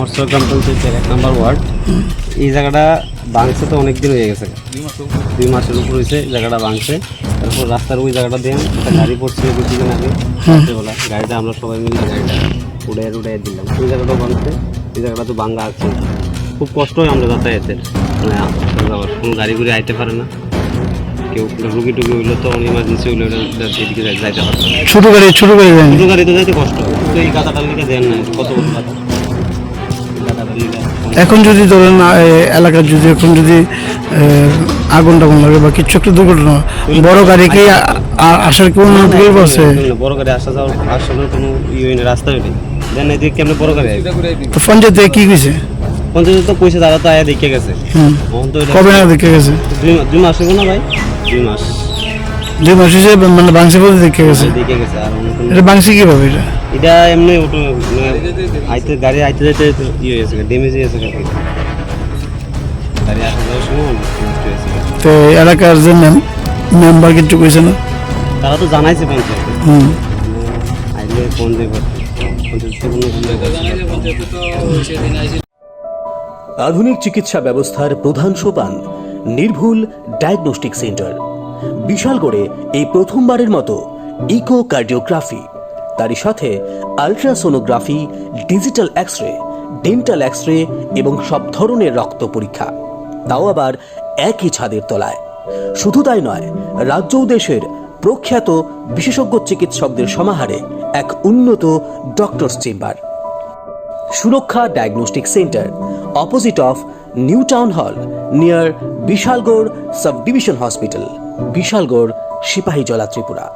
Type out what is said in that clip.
মৎস্য গ্রাম পঞ্চায়েতের 1 নম্বর ওয়ার্ড। এই জায়গাটা ভাঙছে তো অনেক দিন হয়ে গেছে, 2 মাসের উপর হয়েছে জায়গাটা ভাঙছে। তারপর রাস্তার ওই জায়গাটা দেন একটা গাড়ি পড়ছিল কিছুদিন আগে রাত্রেবেলা, গাড়িটা আমরা সবাই মিলে গাড়িটা উড়াই দিলাম। ওই জায়গাটাও ভাঙছে, এই জায়গাটা তো ভাঙা আছে, খুব কষ্ট হয় আমরা যাতায়াতের, মানে কোনো গাড়ি ঘুরে আইতে পারে না কেউ, রুগী টুগি হইলে তো ইমার্জেন্সি হইলে এদিকে যাইতে পারে না। ছোট গাড়ি তো যাইতে কষ্ট, তো এই গাদাটার লিখে দেন না, কত বড় গাদা এখন যদি ধরেন এলাকার যদি এখন যদি আগুন টাগুন লাগে বা কিছু একটা দুর্ঘটনা, বড় গাড়ি কি আসার কোনো বিকল্প আছে? বড় গাড়ি আসার কোনো রাস্তা হইলে দেন না, এদিকে কেমন বড় গাড়ি তো পঞ্চায়েতে কি কইছে? পঞ্চায়েত তো কইছে, তারা তো আয়া দেখে গেছে। কবে না দেখে গেছে? 2 মাস হইব না ভাই, 2 মাস 2 মাস হিসেবে মানে বাংসি বলতে দেখে গেছে। আর এটা বাংসি কিভাবে? এটা এমনি আইতে গাড়ি আইতে যাইতে ইয়ে হয়েছে, ড্যামেজ হয়েছে গাড়ি আসা যাওয়ার সময় নষ্ট হয়েছে। তো এলাকার যে মেম্বার কিছু কইছে না? তারা তো জানাইছে পঞ্চায়েতে, আইলে ফোন দিয়ে আধুনিক চিকিৎসা ব্যবস্থার প্রধান সোপান নির্ভুল ডায়াগনস্টিক সেন্টার। বিশালগড়ে এই প্রথমবারের মতো ইকোকার্ডিওগ্রাফি, তারই সাথে ultrasonography, digital x-ray, dental x-ray এবং সব ধরনের রক্ত পরীক্ষা, তাও আবার একই ছাদের তলায়। শুধু তাই নয়, রাজ্য ও দেশের প্রখ্যাত বিশেষজ্ঞ চিকিৎসকদের সমাহারে এক উন্নত doctors chamber. Suraksha diagnostic centre, opposite of New Town Hall, near Bishalgarh sub division hospital, Bishalgarh, Sepahijala, Tripura.